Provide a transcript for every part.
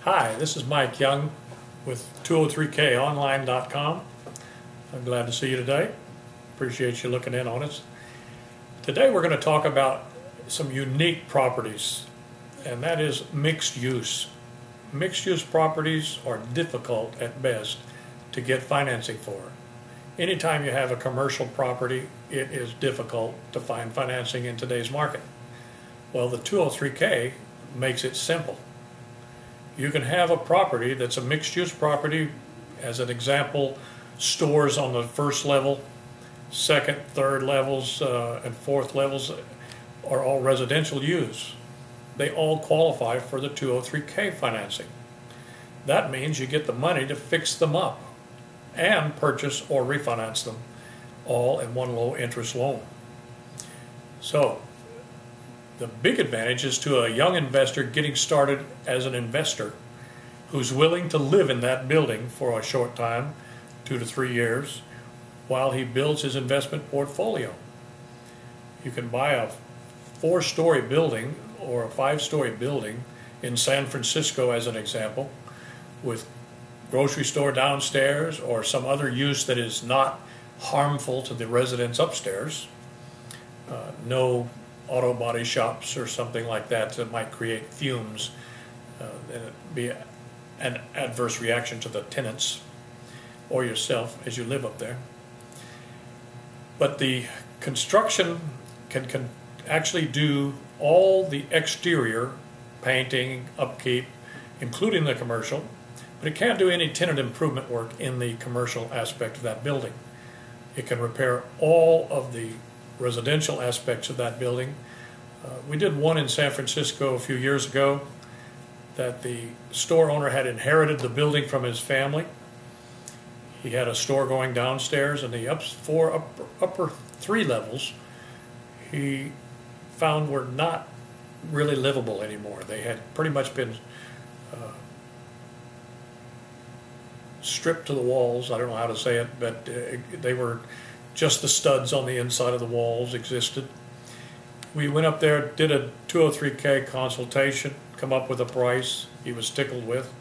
Hi, this is Mike Young with 203konline.com. I'm glad to see you today. Appreciate you looking in on us. Today we're going to talk about some unique properties, and that is mixed use. Mixed use properties are difficult at best to get financing for. Anytime you have a commercial property, it is difficult to find financing in today's market. Well, the 203K makes it simple. You can have a property that's a mixed-use property. As an example, stores on the first level, second, third levels, and fourth levels are all residential use. They all qualify for the 203K financing. That means you get the money to fix them up and purchase or refinance them all in one low-interest loan. So, the big advantage is to a young investor getting started as an investor who's willing to live in that building for a short time, 2 to 3 years, while he builds his investment portfolio. You can buy a 4-story building or a 5-story building in San Francisco, as an example, with grocery store downstairs or some other use that is not harmful to the residents upstairs. No auto body shops or something like that that might create fumes, and it'd be an adverse reaction to the tenants or yourself as you live up there. But the construction can actually do all the exterior painting, upkeep, including the commercial, but it can't do any tenant improvement work in the commercial aspect of that building. It can repair all of the residential aspects of that building. We did one in San Francisco a few years ago that the store owner had inherited the building from his family. He had a store going downstairs, and the upper 3 levels he found were not really livable anymore. They had pretty much been stripped to the walls. I don't know how to say it, but they were just the studs on the inside of the walls existed. We went up there, did a 203K consultation, come up with a price he was tickled with.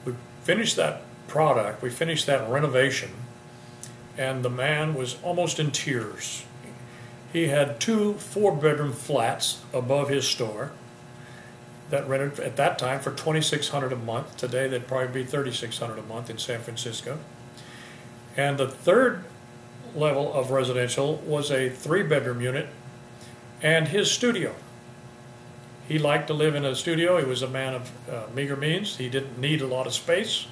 We finished that product, we finished that renovation, and the man was almost in tears. He had 2 4-bedroom flats above his store that rented at that time for $2,600 a month. Today they'd probably be $3,600 a month in San Francisco. And the third level of residential was a 3-bedroom unit and his studio. He liked to live in a studio. He was a man of meager means. He didn't need a lot of space.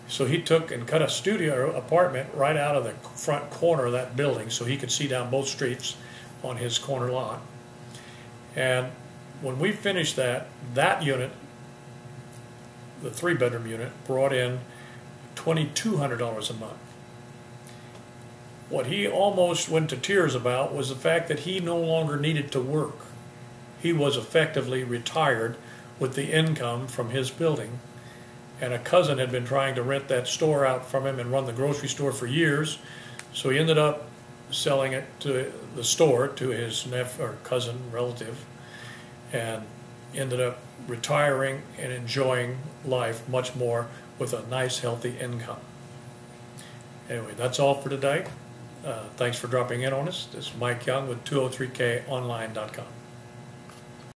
So he took and cut a studio apartment right out of the front corner of that building so he could see down both streets on his corner lot. And when we finished that unit, the 3-bedroom unit, brought in $2,200 a month. What he almost went to tears about was the fact that he no longer needed to work. He was effectively retired with the income from his building, and a cousin had been trying to rent that store out from him and run the grocery store for years, so he ended up selling it to the store to his nephew or cousin relative, and ended up retiring and enjoying life much more with a nice healthy income. Anyway, that's all for today. Thanks for dropping in on us. This is Mike Young with 203konline.com.